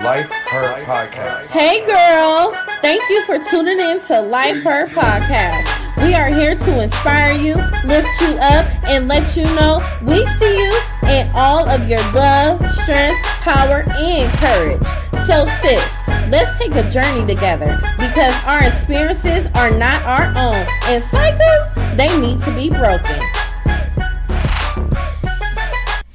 Life Her Podcast. Hey girl, thank you for tuning in to Life Her Podcast. We are here to inspire you, lift you up, and let you know we see you in all of your love, strength, power, and courage. So sis, let's take a journey together because our experiences are not our own, and cycles, they need to be broken.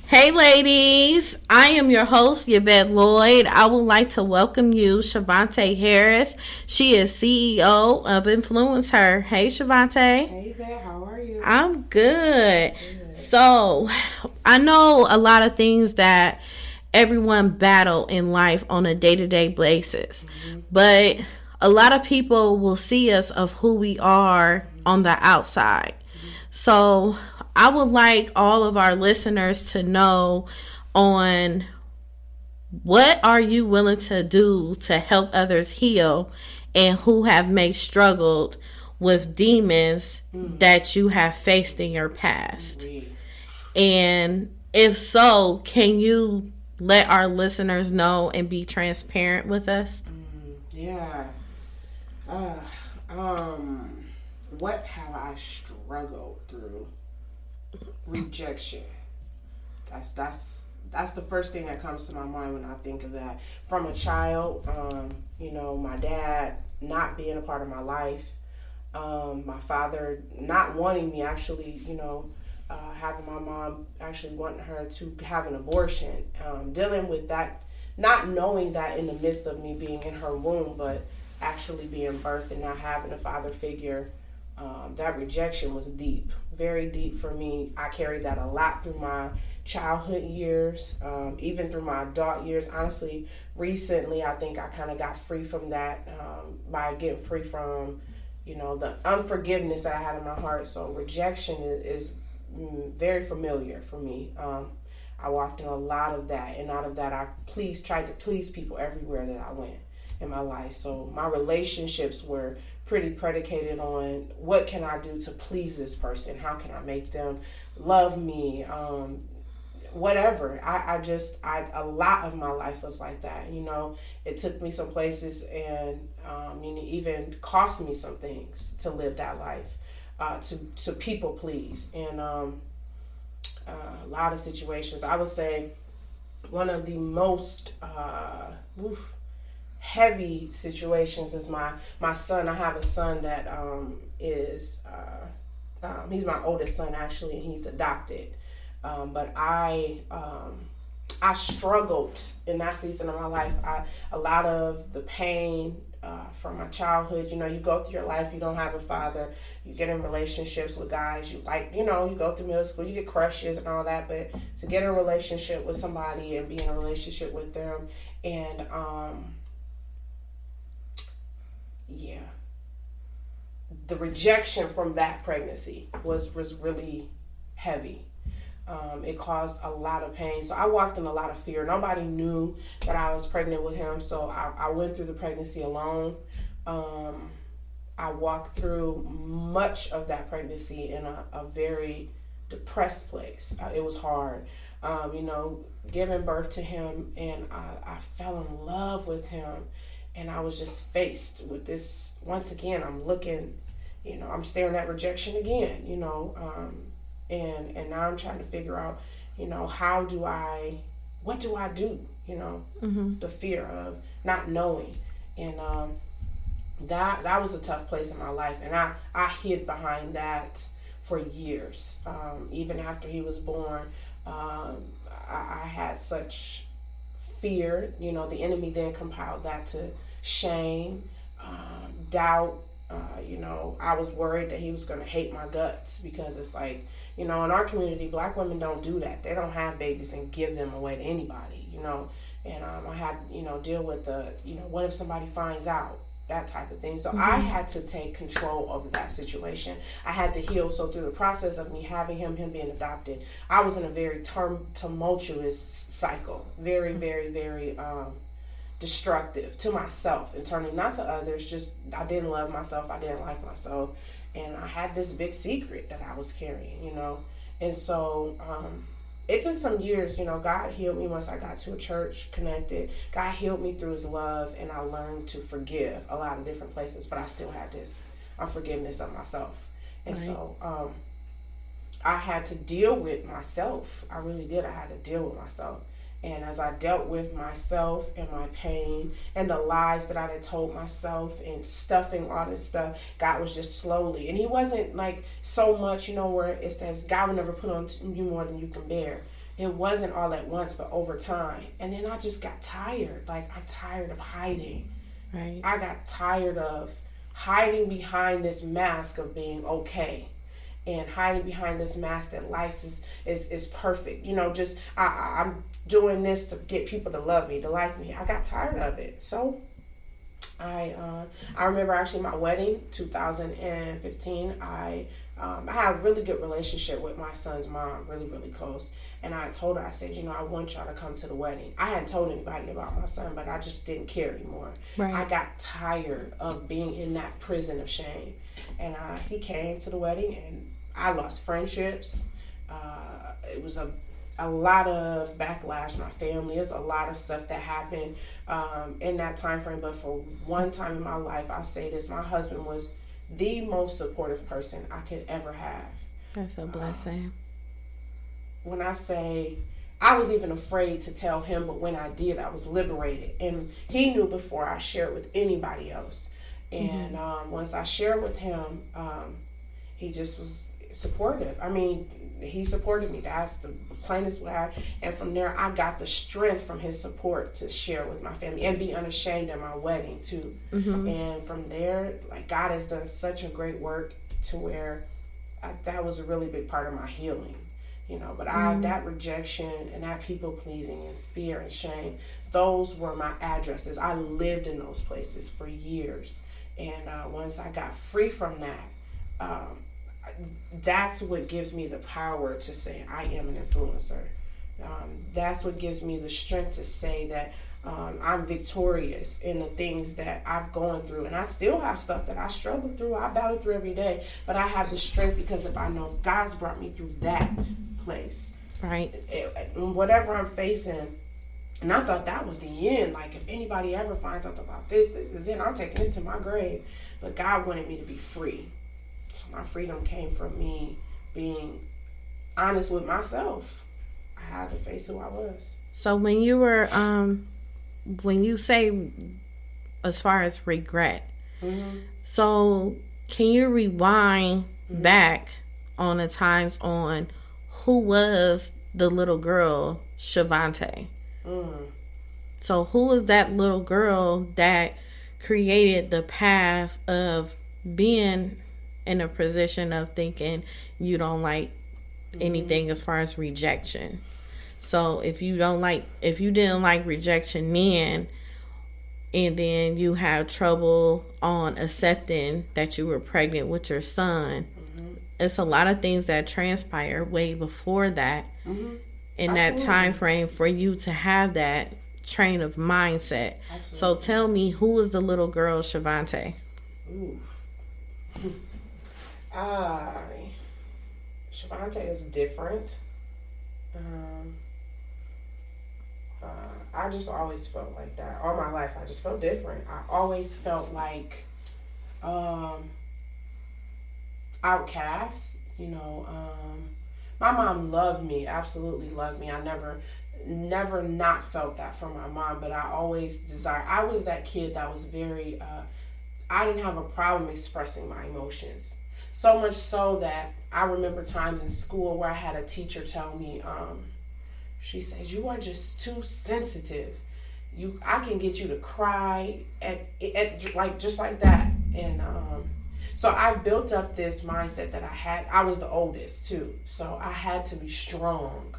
Hey ladies, I am your host, Yvette Lloyd. I would like to welcome you, Shavaunta Harris. She is CEO of Influence Her. Hey Shavaunta. Hey Yvette, how are you? I'm good. So, I know a lot of things that everyone battle in life on a day-to-day basis. But a lot of people will see us of who we are on the outside. So, I would like all of our listeners to know on what are you willing to do to help others heal and who have may struggled with demons that you have faced in your past. And if so, can you let our listeners know and be transparent with us? Yeah. What have I struggled through? Rejection. That's the first thing that comes to my mind when I think of that. From a child, my dad not being a part of my life, my father not wanting me, actually, having my mom actually wanting her to have an abortion, dealing with that, not knowing that in the midst of me being in her womb, but actually being birthed and not having a father figure. That rejection was deep, very deep for me. I carried that a lot through my childhood years, even through my adult years. Honestly, recently, I think I kind of got free from that by getting free from, the unforgiveness that I had in my heart. So rejection is very familiar for me. I walked in a lot of that, and out of that, I tried to please people everywhere that I went in my life. So my relationships were pretty predicated on what can I do to please this person? How can I make them love me? Whatever. A lot of my life was like that. It took me some places and even cost me some things to live that life, to people please. And a lot of situations, I would say one of the most heavy situations is my son. I have a son that he's my oldest son actually, and he's adopted. But I struggled in that season of my life. A lot of the pain from my childhood. You go through your life, you don't have a father. You get in relationships with guys. You go through middle school, you get crushes and all that. But to get in a relationship with somebody and be in a relationship with them, and the rejection from that pregnancy was really heavy. It caused a lot of pain. So I walked in a lot of fear. Nobody knew that I was pregnant with him. So I went through the pregnancy alone. I walked through much of that pregnancy in a very depressed place. It was hard. Giving birth to him, and I fell in love with him. And I was just faced with this. Once again, I'm looking, I'm staring at rejection again, and now I'm trying to figure out, what do I do, the fear of not knowing. And that was a tough place in my life. And I hid behind that for years. Even after he was born, I had such fear. The enemy then compiled that to shame, doubt. I was worried that he was going to hate my guts, because it's like, in our community, black women don't do that. They don't have babies and give them away to anybody, and I had, deal with the, what if somebody finds out, that type of thing. So I had to take control over that situation. I had to heal. So through the process of me having him being adopted, I was in a very tumultuous cycle, very, very, very destructive to myself and turning, not to others, just I didn't love myself, I didn't like myself, and I had this big secret that I was carrying, And so it took some years. God healed me once I got to a church connected. God healed me through his love, and I learned to forgive a lot of different places, but I still had this unforgiveness of myself. And so I had to deal with myself. I really did. I had to deal with myself. And as I dealt with myself and my pain and the lies that I had told myself and stuffing all this stuff, God was just slowly. And he wasn't like so much, where it says God will never put on you more than you can bear. It wasn't all at once, but over time. And then I just got tired. Like, I'm tired of hiding. Right. I got tired of hiding behind this mask of being okay. And hiding behind this mask that life is perfect. I'm doing this to get people to love me, to like me. I got tired of it. So I remember actually my wedding, 2015. I had a really good relationship with my son's mom, really, really close. And I told her, I said, I want y'all to come to the wedding. I hadn't told anybody about my son, but I just didn't care anymore. Right. I got tired of being in that prison of shame. And he came to the wedding, and I lost friendships. It was a lot of backlash in my family. There's a lot of stuff that happened in that time frame. But for one time in my life, I'll say this: my husband was the most supportive person I could ever have. That's a blessing. When I say I was even afraid to tell him, but when I did, I was liberated. And he knew before I shared with anybody else. And once I shared with him, he just was supportive. I mean, he supported me. That's the plainest way. And from there, I got the strength from his support to share with my family and be unashamed at my wedding too. And from there, like, God has done such a great work to where that was a really big part of my healing. But that rejection and that people pleasing and fear and shame, those were my addresses. I lived in those places for years. And once I got free from that, that's what gives me the power to say I am an influencer. That's what gives me the strength to say that I'm victorious in the things that I've gone through. And I still have stuff that I struggle through. I battle through every day. But I have the strength because if I know if God's brought me through that place, right, whatever I'm facing. And I thought that was the end. Like, if anybody ever finds out about this is it. I'm taking this to my grave. But God wanted me to be free. So my freedom came from me being honest with myself. I had to face who I was. So when you were, when you say as far as regret, so can you rewind back on the times on who was the little girl, Shavaunta? So who was that little girl that created the path of being in a position of thinking you don't like anything as far as rejection? So if you didn't like rejection then, and then you have trouble on accepting that you were pregnant with your son, it's a lot of things that transpire way before that in that time frame for you to have that train of mindset. Absolutely. So tell me, who was the little girl Shavaunta? Shavaunta is different. I just always felt like that. All my life, I just felt different. I always felt like outcast. My mom loved me, absolutely loved me. I never not felt that from my mom, but I always desired. I was that kid that was very, I didn't have a problem expressing my emotions. So much so that I remember times in school where I had a teacher tell me, she says, "You are just too sensitive. I can get you to cry at like just like that." And so I built up this mindset that I was the oldest too, so I had to be strong.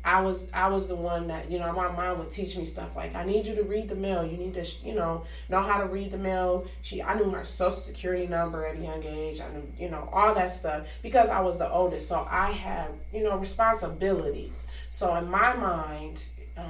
I was the one that, my mom would teach me stuff like, I need you to read the mail. You need to, know how to read the mail. I knew my social security number at a young age. I knew, all that stuff because I was the oldest. So I had, responsibility. So in my mind,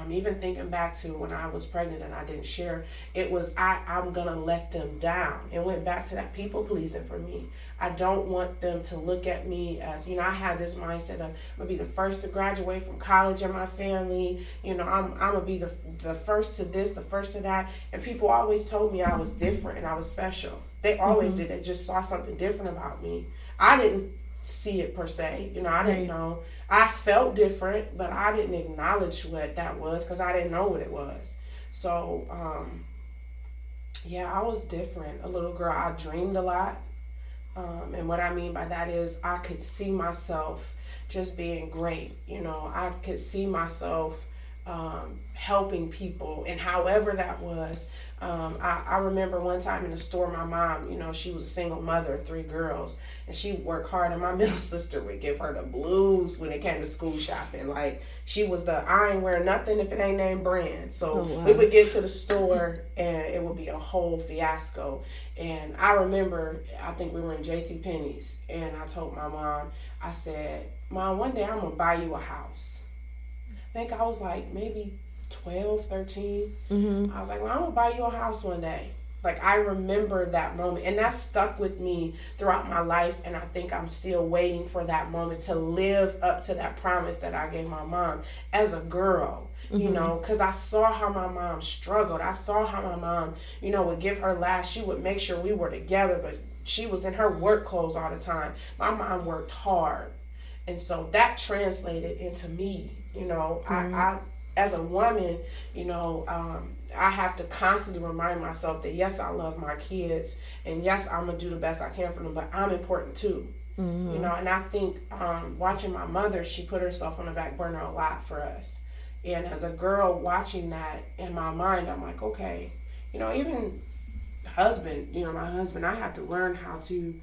Even thinking back to when I was pregnant and I didn't share, it was I'm gonna let them down. It went back to that people pleasing for me. I don't want them to look at me as, I had this mindset of I'm gonna be the first to graduate from college in my family. I'm gonna be the first to this, the first to that. And people always told me I was different and I was special. They always did. They just saw something different about me. I didn't see it per se. I didn't know. I felt different, but I didn't acknowledge what that was because I didn't know what it was. So, I was different. A little girl. I dreamed a lot. And what I mean by that is I could see myself just being great. I could see myself helping people, and however that was. I remember one time in the store, my mom, she was a single mother of 3 girls, and she worked hard, and my middle sister would give her the blues when it came to school shopping. Like, she was I ain't wearing nothing if it ain't name brand. So we would get to the store, and it would be a whole fiasco. And I remember, I think we were in JCPenney's, and I told my mom, I said, Mom, one day I'm going to buy you a house. I think I was like maybe 12, 13. I was like, well, I'm going to buy you a house one day. Like, I remember that moment. And that stuck with me throughout my life. And I think I'm still waiting for that moment to live up to that promise that I gave my mom as a girl. Because I saw how my mom struggled. I saw how my mom, would give her last. She would make sure we were together, but she was in her work clothes all the time. My mom worked hard. And so that translated into me. I as a woman, I have to constantly remind myself that, yes, I love my kids, and yes, I'm going to do the best I can for them, but I'm important too. And I think watching my mother, she put herself on the back burner a lot for us. And as a girl watching that in my mind, I'm like, okay, even husband, my husband, I had to learn how to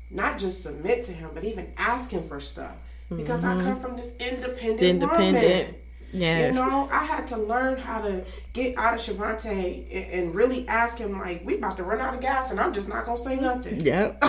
not just submit to him, but even ask him for stuff. Because I come from this independent woman. Yes. I had to learn how to get out of Shavaunta and really ask him, like, we about to run out of gas and I'm just not going to say nothing. Yep.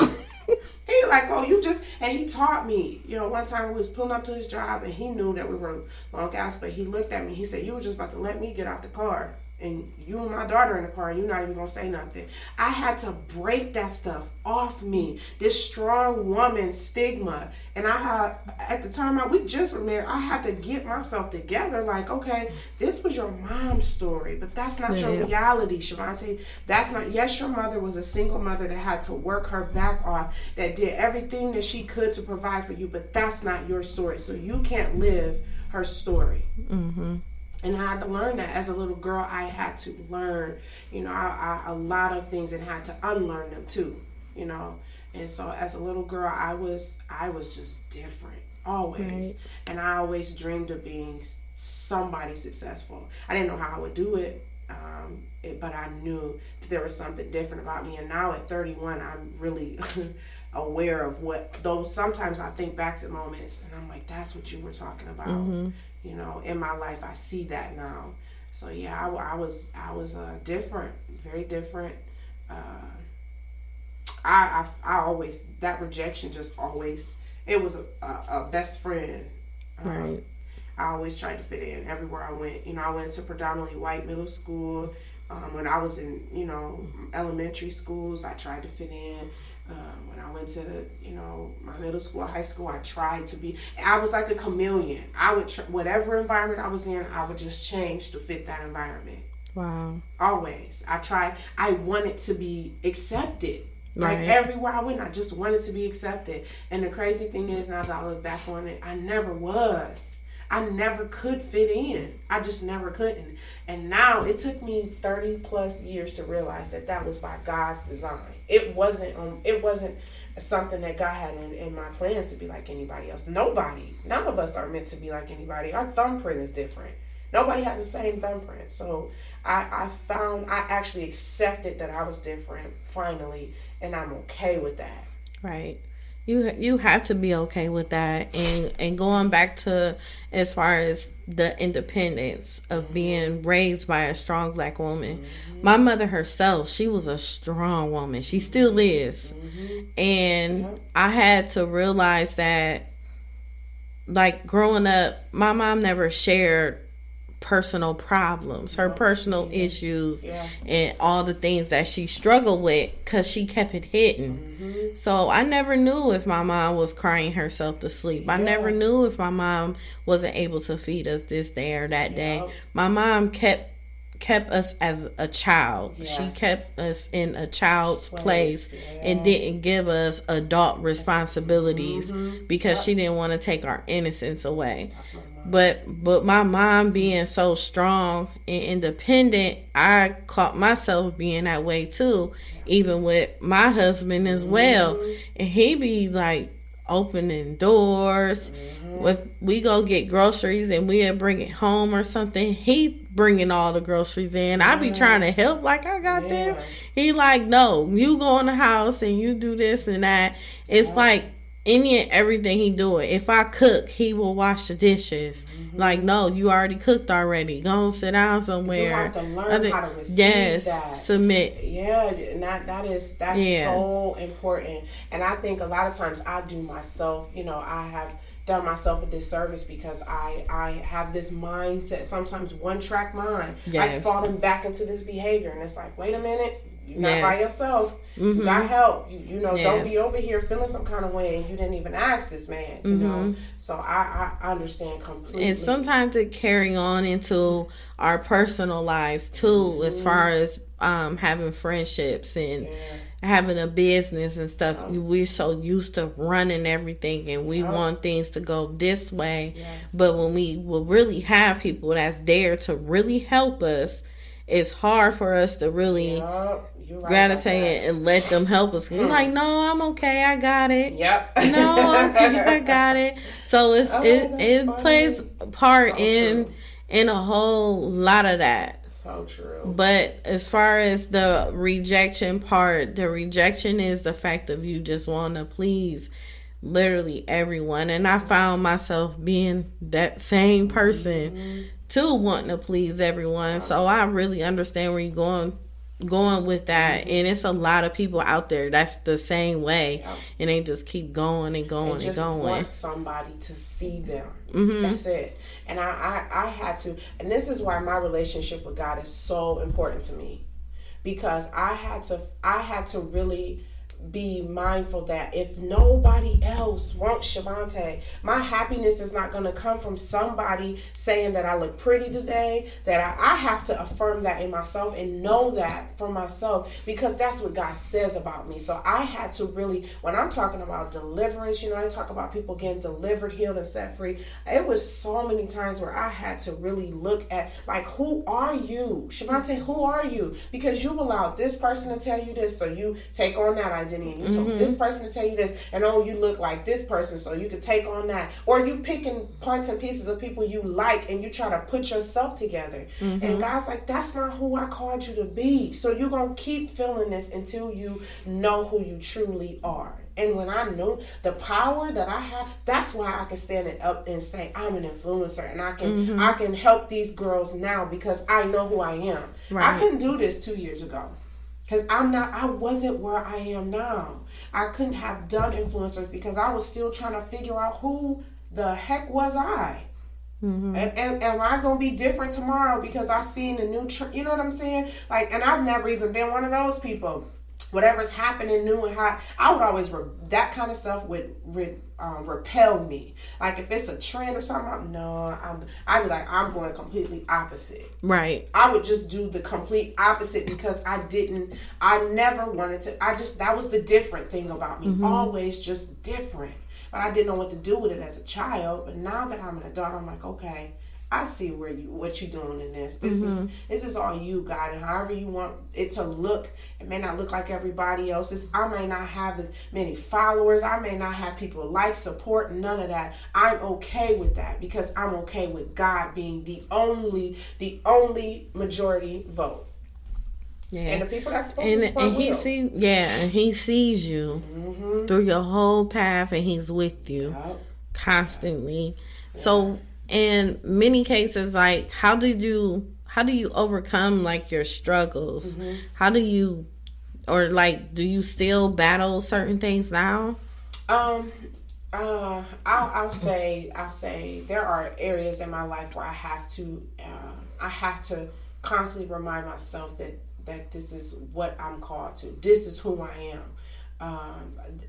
He like, and he taught me, one time we was pulling up to his job and he knew that we were low on gas, but he looked at me, he said, you were just about to let me get out the car. And you and my daughter in the car, and you're not even going to say nothing. I had to break that stuff off me. This strong woman stigma. And at the time, we just were married, I had to get myself together. Like, okay, this was your mom's story, but that's not your reality, Shavaunta. That's not, yes, your mother was a single mother that had to work her back off, that did everything that she could to provide for you, but that's not your story. So you can't live her story. And I had to learn that as a little girl. I had to learn, a lot of things, and had to unlearn them too, And so as a little girl, I was just different, always. Right. And I always dreamed of being somebody successful. I didn't know how I would do it, but I knew that there was something different about me. And now at 31, I'm really aware of those. Sometimes I think back to moments, and I'm like, that's what you were talking about. In my life, I see that now. So yeah, I was different, very different. I always, that rejection just always, it was a best friend. Right. I always tried to fit in everywhere I went. I went to predominantly white middle school. When I was in, elementary schools, I tried to fit in. When I went to, my middle school, high school, I tried to be, I was like a chameleon. I would, whatever environment I was in, I would just change to fit that environment. Wow. Always. I wanted to be accepted. Right. Like everywhere I went, I just wanted to be accepted. And the crazy thing is, now that I look back on it, I never was. I never could fit in. I just never couldn't. And now it took me 30 plus years to realize that was by God's design. It wasn't something that God had in my plans to be like anybody else. Nobody. None of us are meant to be like anybody. Our thumbprint is different. Nobody has the same thumbprint. So I actually accepted that I was different finally, and I'm okay with that. Right. You have to be okay with that. And going back to as far as the independence of being raised by a strong black woman. My mother herself, she was a strong woman. She still is. And I had to realize that, like, growing up, my mom never shared personal problems, her personal issues, and all the things that she struggled with because she kept it hidden. So I never knew if my mom was crying herself to sleep. I never knew if my mom wasn't able to feed us this day or that day. My mom kept us as a child. She kept us in a child's place and didn't give us adult responsibilities because she didn't want to take our innocence away. But my mom being so strong and independent, I caught myself being that way too, even with my husband as well. And he be like opening doors. We go get groceries and we'll bring it home or something. He bringing all the groceries in. I be trying to help like I got this. He like, no, you go in the house and you do this and that. It's like any and everything he do it. If I cook, he will wash the dishes. Like, no, you already cooked already. Go and sit down somewhere. You have to learn how to receive that. Submit. Yeah, and that's so important. And I think a lot of times I do myself, I have done myself a disservice because I have this mindset, sometimes one track mind. Like falling back into this behavior, and it's like, wait a minute, you're not by yourself. You got help. Don't be over here feeling some kind of way and you didn't even ask this man. You know, so I understand completely. And sometimes it carry on into our personal lives too, as far as having friendships and having a business and stuff. We're so used to running everything and we want things to go this way. But when we will really have people that's there to really help us, it's hard for us to really gravitate and let them help us. We're like, no, I'm okay, I got it. No, I got it. So it plays a part in a whole lot of that. So true. But as far as the rejection part, the rejection is the fact of you just want to please literally everyone. And I found myself being that same person too, wanting to please everyone. So I really understand where you're going with that. And it's a lot of people out there that's the same way, and they just keep going and going and going. Want somebody to see them. That's it. And I had to, and this is why my relationship with God is so important to me, because I had to really be mindful that if nobody else wants Shavaunta, my happiness is not going to come from somebody saying that I look pretty today, that I have to affirm that in myself and know that for myself, because that's what God says about me. So I had to really, when I'm talking about deliverance, I talk about people getting delivered, healed, and set free. It was so many times where I had to really look at, like, who are you? Shavaunta, who are you? Because you've allowed this person to tell you this, so you take on that identity. And you told this person to tell you this, and you look like this person, so you could take on that. Or you picking parts and pieces of people you like and you try to put yourself together. And God's like, that's not who I called you to be. So you're going to keep feeling this until you know who you truly are. And when I knew the power that I have, that's why I can stand it up and say I'm an influencer, and I can help these girls now because I know who I am. I couldn't do this 2 years ago. Because I wasn't where I am now. I couldn't have done influencers because I was still trying to figure out who the heck was I. And am I going to be different tomorrow because I seen the new, you know what I'm saying? Like, and I've never even been one of those people. Whatever's happening new and hot, I would always, that kind of stuff would repel me. Like if it's a trend or something, I'd be like, I'm going completely opposite. Right. I would just do the complete opposite because I never wanted to, that was the different thing about me. Always just different. But I didn't know what to do with it as a child. But now that I'm an adult, I'm like, okay, I see what you're doing in this. This is all you got, and however you want it to look, it may not look like everybody else's. I may not have as many followers. I may not have people like, support, none of that. I'm okay with that because I'm okay with God being the only majority vote. Yeah. And the people that's supposed to support and he sees you through your whole path, and he's with you constantly. Yeah. So in many cases, like, how do you overcome like your struggles? How do you, or like, do you still battle certain things now? I'll say there are areas in my life where I have to I have to constantly remind myself that this is what I'm called to. This is who I am.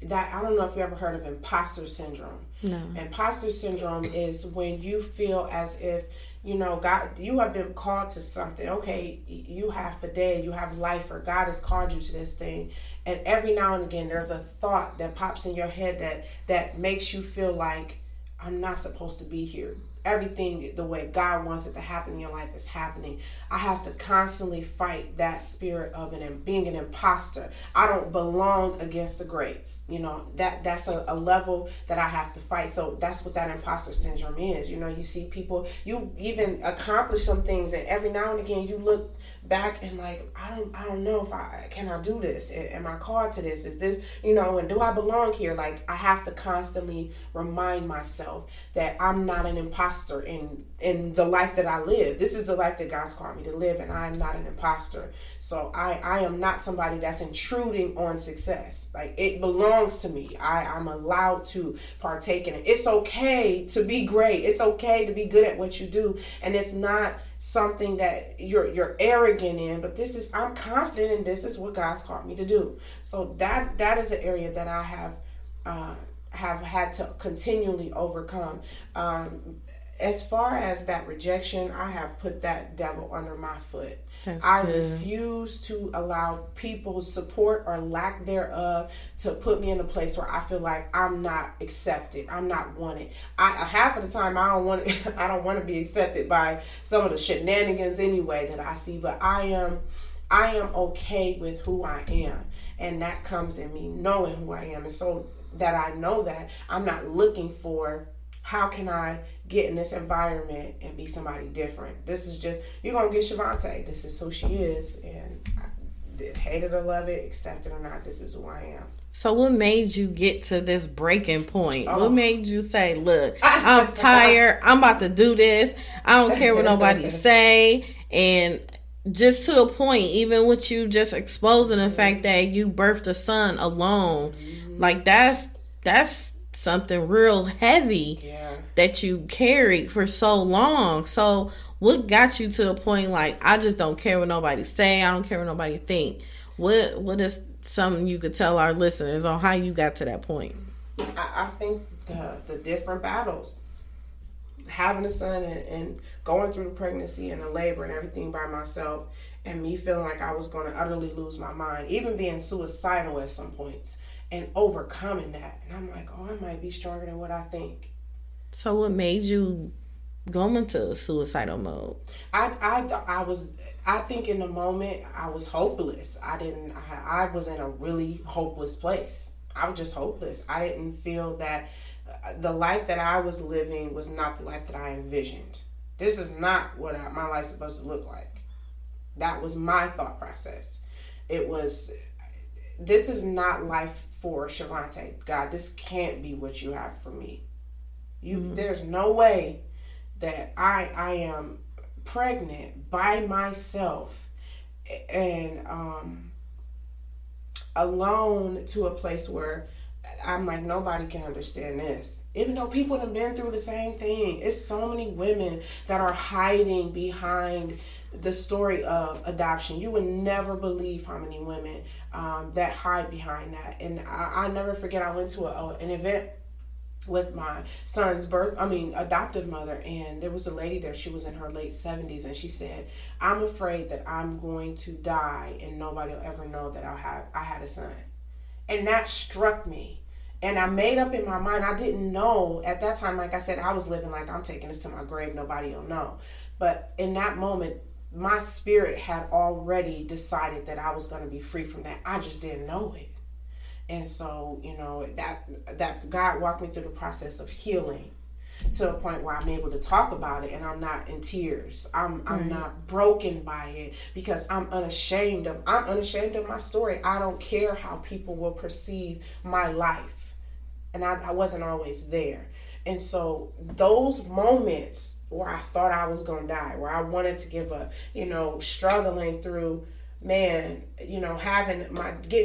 That I don't know if you ever heard of imposter syndrome. No. Imposter syndrome is when you feel as if, God, you have been called to something. Okay, you have fidelity, you have life, or God has called you to this thing. And every now and again, there's a thought that pops in your head that makes you feel like, I'm not supposed to be here. Everything the way God wants it to happen in your life is happening. I have to constantly fight that spirit of being an imposter. I don't belong against the greats. That's a level that I have to fight. So that's what that imposter syndrome is. You see people, you even accomplish some things, and every now and again you look back and like, I don't know if can I do this? Am I called to this? Is this, and do I belong here? Like, I have to constantly remind myself that I'm not an imposter in the life that I live. This is the life that God's called me to live, and I am not an imposter. So I am not somebody that's intruding on success. Like, it belongs to me. I'm allowed to partake in it. It's okay to be great. It's okay to be good at what you do, and it's not something that you're arrogant in, but I'm confident in this is what God's called me to do. So that is an area that I have had to continually overcome. As far as that rejection, I have put that devil under my foot. I refuse to allow people's support or lack thereof to put me in a place where I feel like I'm not accepted. I'm not wanted. Half of the time I don't want to be accepted by some of the shenanigans anyway that I see. But I am okay with who I am, and that comes in me knowing who I am, and so that I know that I'm not looking for how can I get in this environment and be somebody different. This is just, you're going to get Shavaunta. This is who she is. And hate it or love it, accept it or not, this is who I am. So what made you get to this breaking point? What made you say, look, I'm tired. I'm about to do this. I don't care what nobody say. And just to a point, even with you just exposing the fact that you birthed a son alone, like that's something real heavy that you carried for so long. So what got you to the point like, I just don't care what nobody say, I don't care what nobody think? What is something you could tell our listeners on how you got to that point? I think the different battles, having a son and going through the pregnancy and the labor and everything by myself, and me feeling like I was going to utterly lose my mind, even being suicidal at some points, and overcoming that. And I'm like, I might be stronger than what I think. So what made you go into suicidal mode? I think in the moment I was hopeless. I was in a really hopeless place. I was just hopeless. I didn't feel that the life that I was living was not the life that I envisioned. This is not what my life's supposed to look like. That was my thought process. This is not life for Shavaunta. God, this can't be what you have for me. There's no way that I am pregnant by myself and alone to a place where I'm like, nobody can understand this. Even though people have been through the same thing. It's so many women that are hiding behind the story of adoption. You would never believe how many women that hide behind that. And I never forget, I went to an event with my son's adoptive mother, and there was a lady there. She was in her late 70s, and she said, I'm afraid that I'm going to die and nobody will ever know that I had a son. And that struck me. And I made up in my mind, I didn't know at that time, like I said, I was living like I'm taking this to my grave, nobody will know. But in that moment, my spirit had already decided that I was going to be free from that. I just didn't know it. And so, that God walked me through the process of healing to a point where I'm able to talk about it and I'm not in tears. I'm not broken by it because I'm unashamed of my story. I don't care how people will perceive my life. And I wasn't always there. And so those moments where I thought I was going to die, where I wanted to give up, struggling through, getting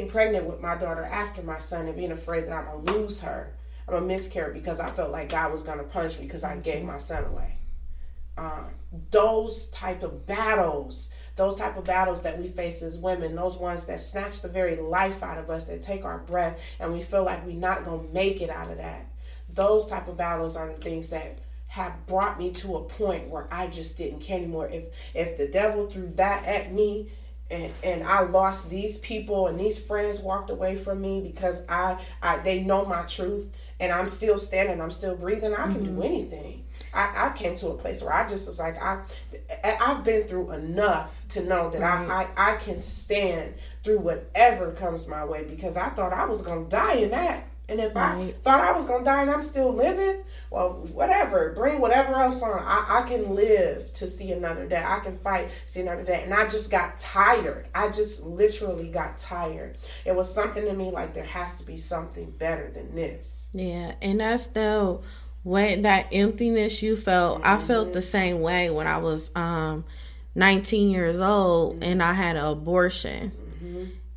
pregnant with my daughter after my son and being afraid that I'm going to lose her. I'm a miscarriage because I felt like God was going to punish me because I gave my son away. those type of battles that we face as women, those ones that snatch the very life out of us, that take our breath, and we feel like we're not going to make it out of that. Those type of battles are the things that have brought me to a point where I just didn't care anymore. If the devil threw that at me, and I lost these people, and these friends walked away from me because they know my truth, and I'm still standing, I'm still breathing, I can do anything. I came to a place where I just was like, I've been through enough to know that I can stand through whatever comes my way, because I thought I was going to die in that. And if I thought I was going to die and I'm still living, well, whatever. Bring whatever else on. I can live to see another day. I can fight, see another day. And I just got tired. I just literally got tired. It was something to me like there has to be something better than this. Yeah, and that's the way, that emptiness you felt. I felt the same way when I was 19 years old and I had an abortion.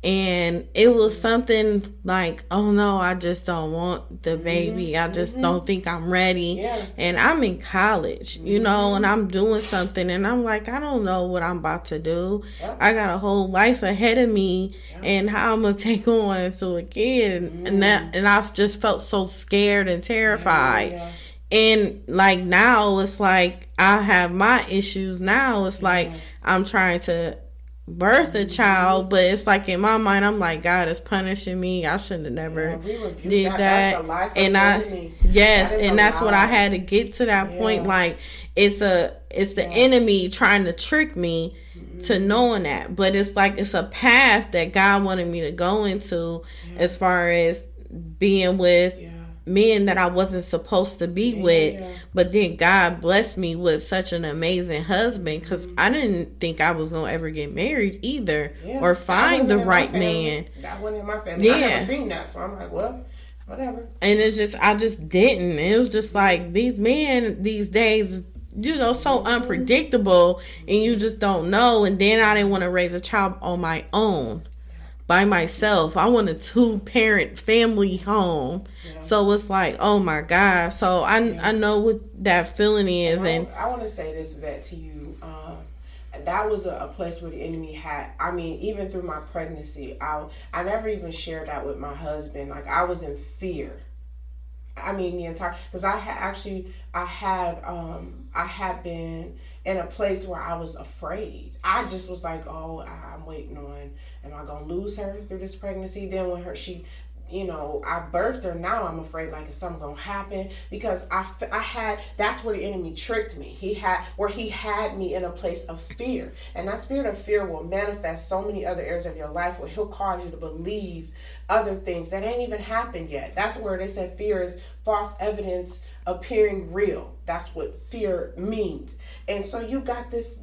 And it was something like, oh no, I just don't want the baby. I just don't think I'm ready. Yeah. And I'm in college, you know, and I'm doing something, and I'm like, I don't know what I'm about to do. Yep. I got a whole life ahead of me, and how I'm going to take on to a kid. And I've just felt so scared and terrified. Yeah. And like now it's like I have my issues now. It's like I'm trying to birth a child, but it's like in my mind I'm like, God is punishing me. I shouldn't have never did that. That's a life of enemy. And that's what I had to get to that point. Like it's the enemy trying to trick me to knowing that, but it's like it's a path that God wanted me to go into as far as being with men that I wasn't supposed to be with. But then God blessed me with such an amazing husband, because I didn't think I was gonna ever get married either or find the right man. That wasn't in my family. I never seen that, so I'm like, well, whatever. And it's just, I just didn't. It was just like these men these days, you know, so unpredictable, and you just don't know. And then I didn't want to raise a child on my own. By myself. I want a 2-parent family home. So it's like, oh my God. So I know what that feeling is. And I want to say this, Yvette, to you. That was a place where the enemy had, I mean, even through my pregnancy, I never even shared that with my husband. Like, I was in fear. I mean, the entire, because I had been in a place where I was afraid. I just was like, oh, I'm waiting on, am I going to lose her through this pregnancy? Then when I birthed her, now I'm afraid like is something going to happen, because that's where the enemy tricked me. He had me in a place of fear, and that spirit of fear will manifest so many other areas of your life where he'll cause you to believe other things that ain't even happened yet. That's where they said fear is false evidence appearing real. That's what fear means. And so you got this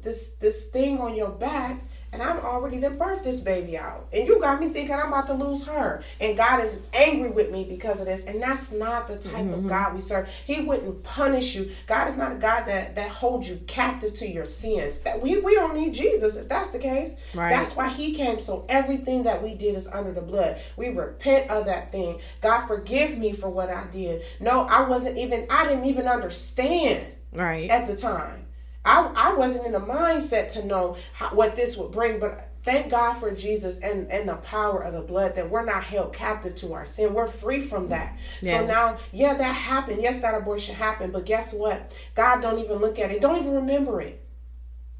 thing on your back, and I'm already to birth this baby out. And you got me thinking I'm about to lose her. And God is angry with me because of this. And that's not the type of God we serve. He wouldn't punish you. God is not a God that holds you captive to your sins. That we don't need Jesus if that's the case. Right. That's why he came. So everything that we did is under the blood. We repent of that thing. God, forgive me for what I did. No, I didn't even understand at the time. I wasn't in the mindset to know what this would bring, but thank God for Jesus and the power of the blood, that we're not held captive to our sin. We're free from that. Yes. So now, that happened. Yes, that abortion happened, but guess what? God don't even look at it. Don't even remember it.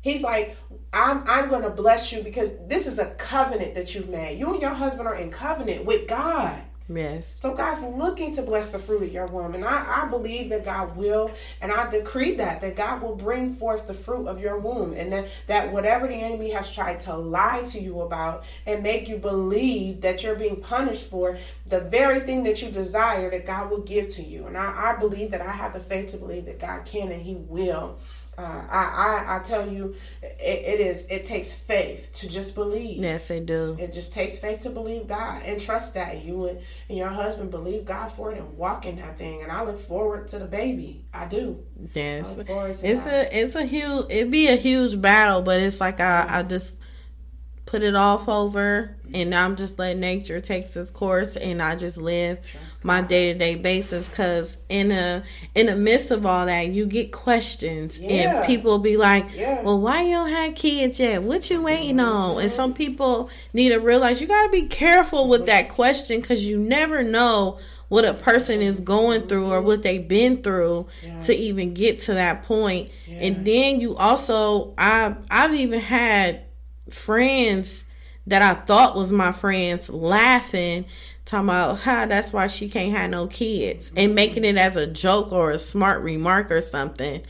He's like, I'm going to bless you because this is a covenant that you've made. You and your husband are in covenant with God. Yes. So God's looking to bless the fruit of your womb. And I believe that God will. And I decree that God will bring forth the fruit of your womb. And that whatever the enemy has tried to lie to you about and make you believe that you're being punished for, the very thing that you desire, that God will give to you. And I believe that I have the faith to believe that God can and he will. I tell you, it takes faith to just believe. Yes, they do. It just takes faith to believe God and trust that you and your husband believe God for it and walk in that thing. And I look forward to the baby. I do. Yes, I look forward to it'd be a huge battle, but it's like I just put it off over, and I'm just letting nature take its course, and I just live my day-to-day basis. Because in the midst of all that, you get questions, and people be like, well, why you don't have kids yet? What you waiting on? And some people need to realize you got to be careful with that question, because you never know what a person is going through or what they've been through to even get to that point. And then you also, I've even had friends that I thought was my friends laughing, talking about how that's why she can't have no kids, and making it as a joke or a smart remark or something,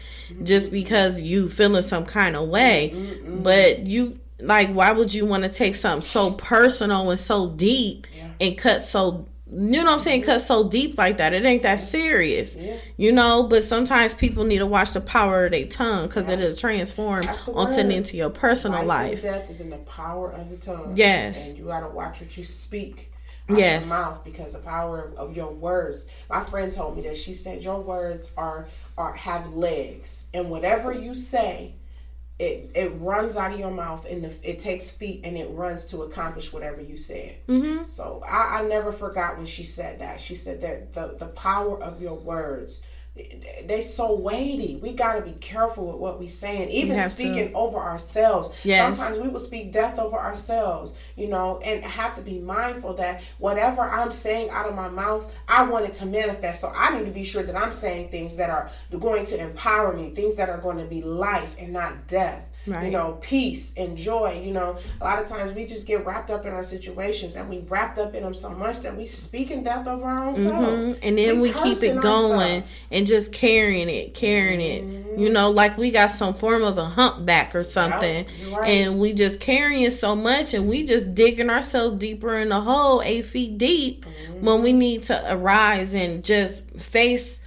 just because you feeling some kind of way. But you, like, why would you want to take something so personal and so deep and cut so, you know what I'm saying, cut so deep like that? It ain't that serious, you know. But sometimes people need to watch the power of their tongue, because it'll transform into your personal life. Death is in the power of the tongue. Yes. And you got to watch what you speak out your mouth, because the power of your words. My friend told me that. She said your words are have legs, and whatever you say, it runs out of your mouth, and it takes feet, and it runs to accomplish whatever you said. So I never forgot when she said that. She said that the power of your words, they so weighty. We got to be careful with what we saying, even speaking over ourselves. Sometimes we will speak death over ourselves, you know, and have to be mindful that whatever I'm saying out of my mouth, I want it to manifest. So I need to be sure that I'm saying things that are going to empower me, things that are going to be life and not death. Right. You know, peace and joy. You know, a lot of times we just get wrapped up in our situations, and we wrapped up in them so much that we speaking death over our own self. And then we keep it going and just carrying it. You know, like we got some form of a humpback or something, and we just carrying so much, and we just digging ourselves deeper in the hole, 8 feet deep, when we need to arise and just face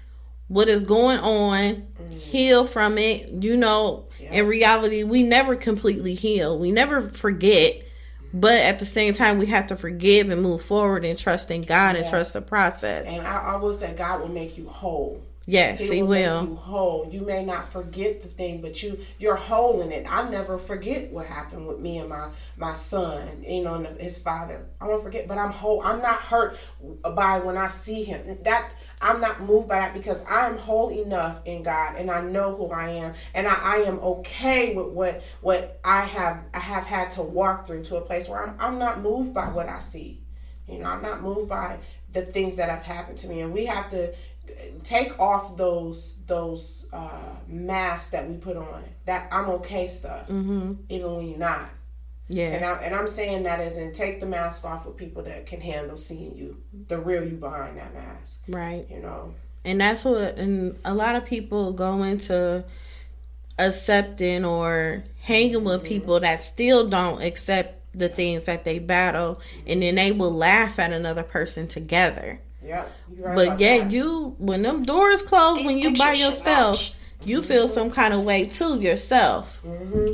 what is going on, heal from it, you know. In reality, we never completely heal. We never forget. But at the same time, we have to forgive and move forward and trust in God and trust the process. And I will say God will make you whole. Yes, He will. Make you whole. You may not forget the thing, but you're whole in it. I never forget what happened with me and my son, you know, and his father. I won't forget, but I'm whole. I'm not hurt by when I see him. That I'm not moved by that, because I am whole enough in God, and I know who I am, and I am okay with what I have had to walk through, to a place where I'm not moved by what I see. You know, I'm not moved by the things that have happened to me, and we have to take off those masks that we put on, that I'm okay stuff, even when you're not. And I'm saying that as in, take the mask off with people that can handle seeing you, the real you behind that mask. Right. You know. And that's what, and a lot of people go into accepting or hanging with people that still don't accept the things that they battle, and then they will laugh at another person together. Yeah, but you, when them doors close, when you by yourself, you feel some kind of way to yourself.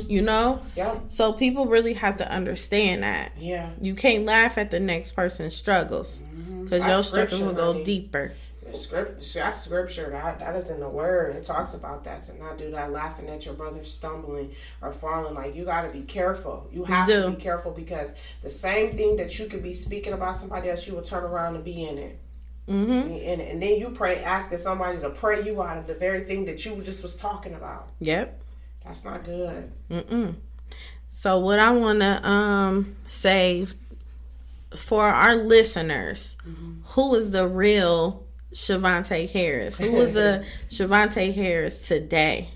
You know? Yeah. So people really have to understand that. Yeah. You can't laugh at the next person's struggles, because your struggles will go deeper. That's scripture. That is in the word. It talks about that, to not do that, laughing at your brother stumbling or falling. Like, you got to be careful. You have to be careful, because the same thing that you could be speaking about somebody else, you will turn around and be in it. And then you pray, asking somebody to pray you out of the very thing that you just was talking about. Yep. That's not good. So what I want to say for our listeners, who is the real Shavaunta Harris? Who is the Shavaunta Harris today?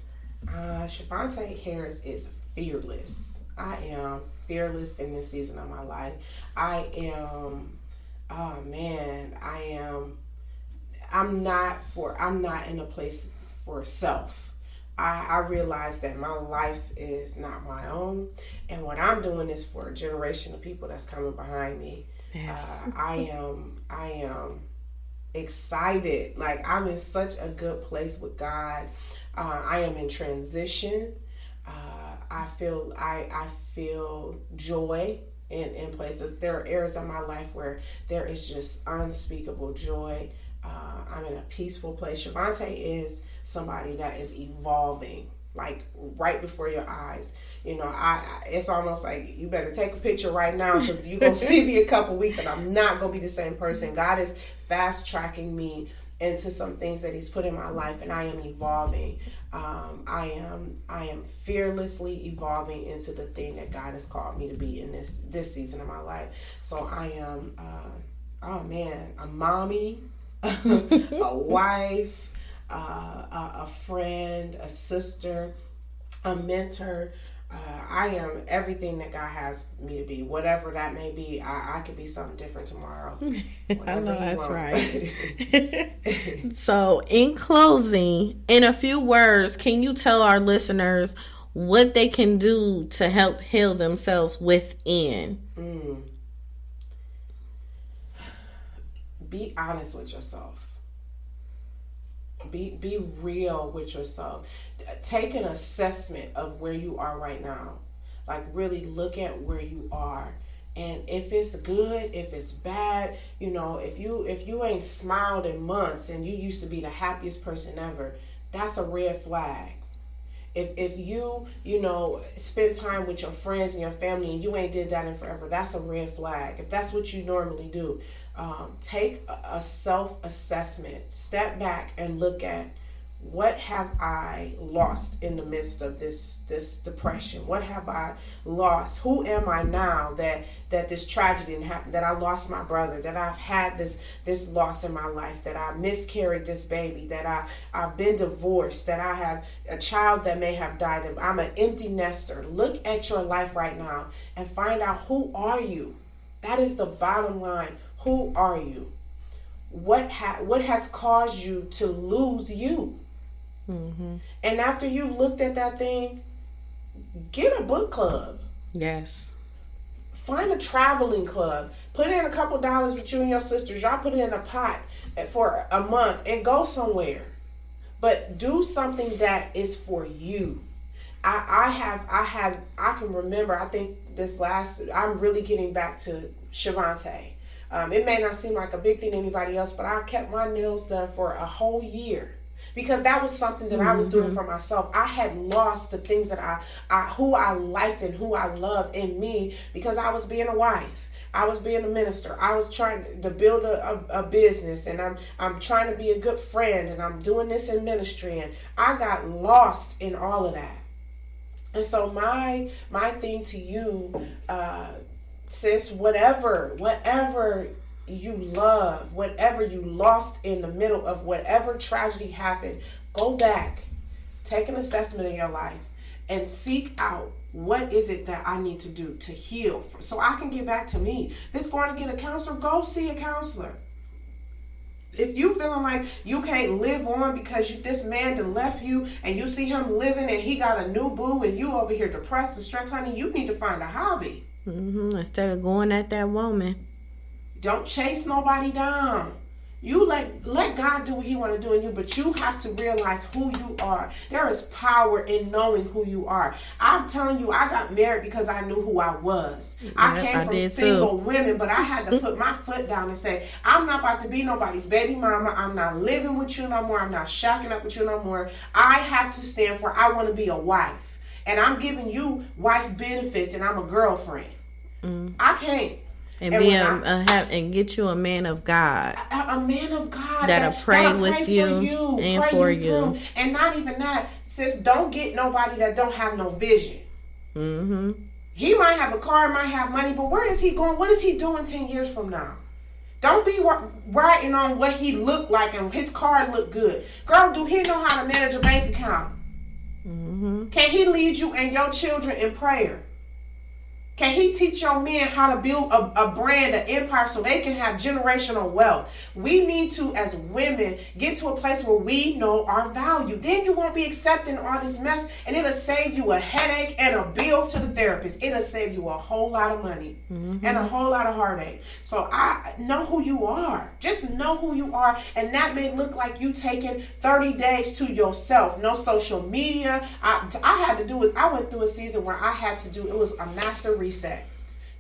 Shavaunta Harris is fearless. I am fearless in this season of my life. I'm not in a place for self. I realize that my life is not my own, and what I'm doing is for a generation of people that's coming behind me. Yes. I am excited. Like, I'm in such a good place with God. I am in transition. I feel joy in places. There are areas of my life where there is just unspeakable joy. I'm in a peaceful place. Shavaunta is somebody that is evolving. like right before your eyes. You know, it's almost like you better take a picture right now, because you're going to see me a couple weeks and I'm not going to be the same person. God is fast tracking me into some things that he's put in my life, and I am evolving. I am fearlessly evolving into the thing that God has called me to be in this season of my life. So I am, a mommy, a wife, a friend, a sister, a mentor. I am everything that God has me to be, whatever that may be. I could be something different tomorrow. I know that's right. So, in closing, in a few words, can you tell our listeners what they can do to help heal themselves within? Be honest with yourself. Be real with yourself. Take an assessment of where you are right now. Like, really look at where you are. And if it's good, if it's bad, you know, if you ain't smiled in months and you used to be the happiest person ever, that's a red flag. If you spend time with your friends and your family and you ain't did that in forever, that's a red flag. If that's what you normally do, take a self-assessment. Step back and look at, what have I lost in the midst of this depression? What have I lost? Who am I now that this tragedy didn't happen? That I lost my brother? That I've had this loss in my life? That I miscarried this baby? That I've been divorced? That I have a child that may have died? I'm an empty nester. Look at your life right now and find out, who are you? That is the bottom line. Who are you? What has caused you to lose you? Mm-hmm. And after you've looked at that thing, get a book club. Yes. Find a traveling club. Put in a couple dollars with you and your sisters. Y'all put it in a pot for a month and go somewhere. But do something that is for you. I can remember, I think I'm really getting back to Shavaunta. It may not seem like a big thing to anybody else, but I kept my nails done for a whole year. Because that was something that I was doing for myself. I had lost the things that who I liked and who I loved in me, because I was being a wife. I was being a minister. I was trying to build a business, and I'm trying to be a good friend, and I'm doing this in ministry, and I got lost in all of that. And so my thing to you, sis, whatever you love, whatever you lost in the middle of whatever tragedy happened, go back, take an assessment of your life, and seek out, what is it that I need to do to heal so I can get back to me. If it's going to get a counselor, go see a counselor. If you feeling like you can't live on because this man done left you, and you see him living and he got a new boo, and you over here depressed and stressed, honey, you need to find a hobby. Instead of going at that woman. Don't chase nobody down. You let God do what he want to do in you, but you have to realize who you are. There is power in knowing who you are. I'm telling you, I got married because I knew who I was. I came from single women, but I had to put my foot down and say, I'm not about to be nobody's baby mama. I'm not living with you no more. I'm not shacking up with you no more. I have to stand for, I want to be a wife. And I'm giving you wife benefits, and I'm a girlfriend. I can't. And get you a man of God. A man of God that'll pray with you and for you. And not even that, sis, don't get nobody that don't have no vision. He might have a car, might have money, but where is he going? What is he doing 10 years from now? Don't be writing on what he looked like and his car looked good. Girl, do he know how to manage a bank account? Can he lead you and your children in prayer? Can he teach your men how to build a brand, an empire, so they can have generational wealth? We need to, as women, get to a place where we know our value. Then you won't be accepting all this mess, and it'll save you a headache and a bill to the therapist. It'll save you a whole lot of money and a whole lot of heartache. So I know who you are. Just know who you are, and that may look like you taking 30 days to yourself. No social media. I had to do it. I went through a season where I had to do, it was a master reset.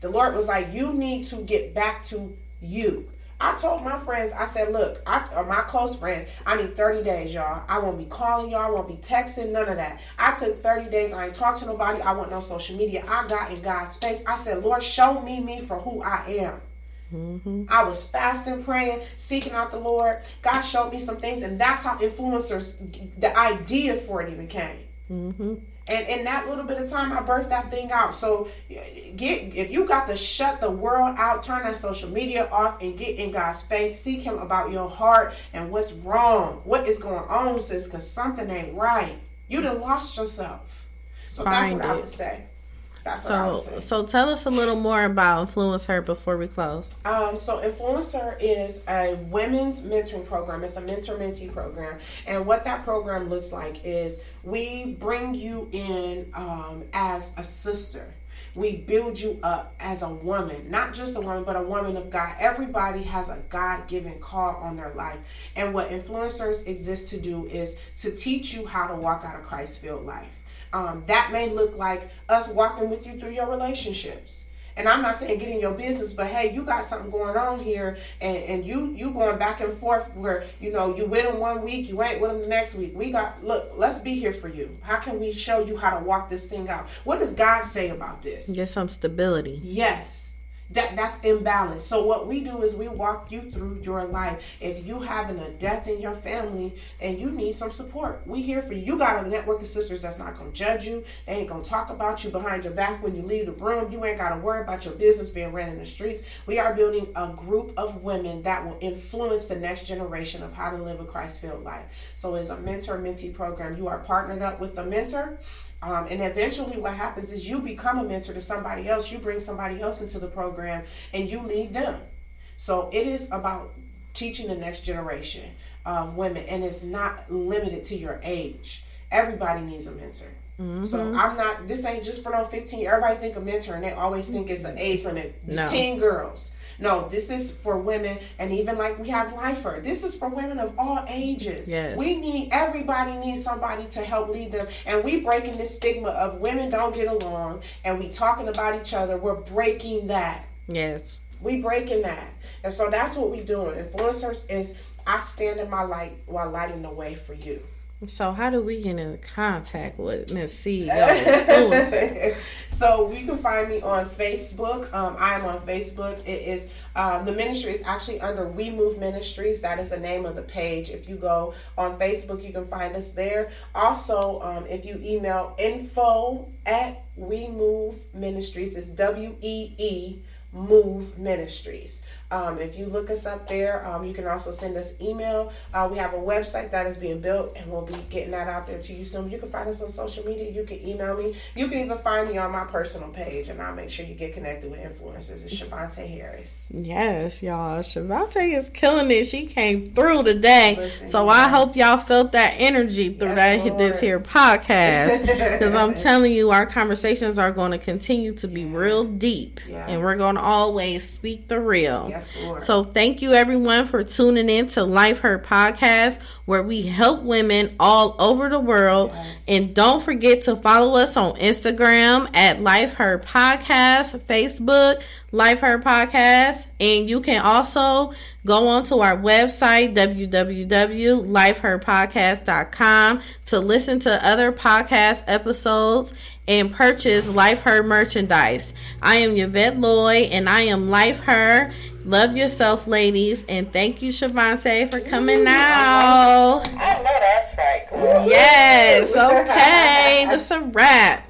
The Lord was like, you need to get back to you. I told my friends, I said, look, my close friends, I need 30 days, y'all. I won't be calling y'all. I won't be texting, none of that. I took 30 days. I ain't talked to nobody. I want no social media. I got in God's face. I said, Lord, show me for who I am. Mm-hmm. I was fasting, praying, seeking out the Lord. God showed me some things, and that's how influencers, the idea for it even came. Mm-hmm. And in that little bit of time, I birthed that thing out. So if you got to shut the world out, turn that social media off, and get in God's face, seek Him about your heart and what's wrong, what is going on, sis, because something ain't right. You done lost yourself. So that's what I would say. So tell us a little more about Influence Her before we close. So Influence Her is a women's mentoring program. It's a mentor-mentee program. And what that program looks like is we bring you in as a sister. We build you up as a woman, not just a woman, but a woman of God. Everybody has a God-given call on their life. And what influencers exist to do is to teach you how to walk out a Christ-filled life. That may look like us walking with you through your relationships. And I'm not saying get in your business, but hey, you got something going on here, and you going back and forth where, you with them one week, you ain't with them the next week. Let's be here for you. How can we show you how to walk this thing out? What does God say about this? Get some stability. Yes. That's imbalance. So what we do is we walk you through your life. If you having a death in your family and you need some support, we here for you. You got a network of sisters that's not going to judge you. They ain't going to talk about you behind your back when you leave the room. You ain't got to worry about your business being ran in the streets. We are building a group of women that will influence the next generation of how to live a Christ-filled life. So it's a mentor-mentee program. You are partnered up with the mentor. And eventually what happens is you become a mentor to somebody else. You bring somebody else into the program and you lead them. So it is about teaching the next generation of women, and it's not limited to your age. Everybody needs a mentor. Mm-hmm. So this ain't just for no 15. Everybody think of mentor and they always think it's an age limit. No. Teen girls. No, this is for women, and even like we have Lifer. This is for women of all ages. Yes. Everybody needs somebody to help lead them, and we breaking this stigma of women don't get along, and we talking about each other. We're breaking that. Yes. We breaking that, and so that's what we doing. Influencers is I stand in my light while lighting the way for you. So how do we get in contact with Miss CEO? So you can find me on Facebook. I am on Facebook. It is the ministry is actually under We Move Ministries. That is the name of the page. If you go on Facebook, you can find us there. Also, if you email info@We Move Ministries, it's WEE Move Ministries. If you look us up there, you can also send us email. We have a website that is being built, and we'll be getting that out there to you soon. You can find us on social media. You can email me. You can even find me on my personal page, and I'll make sure you get connected with influencers. It's Shavaunta Harris. Yes, y'all. Shavaunta is killing it. She came through today. Listen, I hope y'all felt that energy through this here podcast. Because I'm telling you, our conversations are going to continue to be real deep. Yeah. And we're going to always speak the real. Yes, Lord. So thank you everyone for tuning in to Life Her Podcast, where we help women all over the world. Yes. And don't forget to follow us on Instagram at Life Her Podcast, Facebook, Life Her Podcast. And you can also go onto our website, www.lifeherpodcast.com, to listen to other podcast episodes and purchase Life Her merchandise. I am Yvette Lloyd, and I am Life Her. Love yourself, ladies, and thank you, Shavaunta, for coming out. I know that's right. Yes, okay, that's a wrap.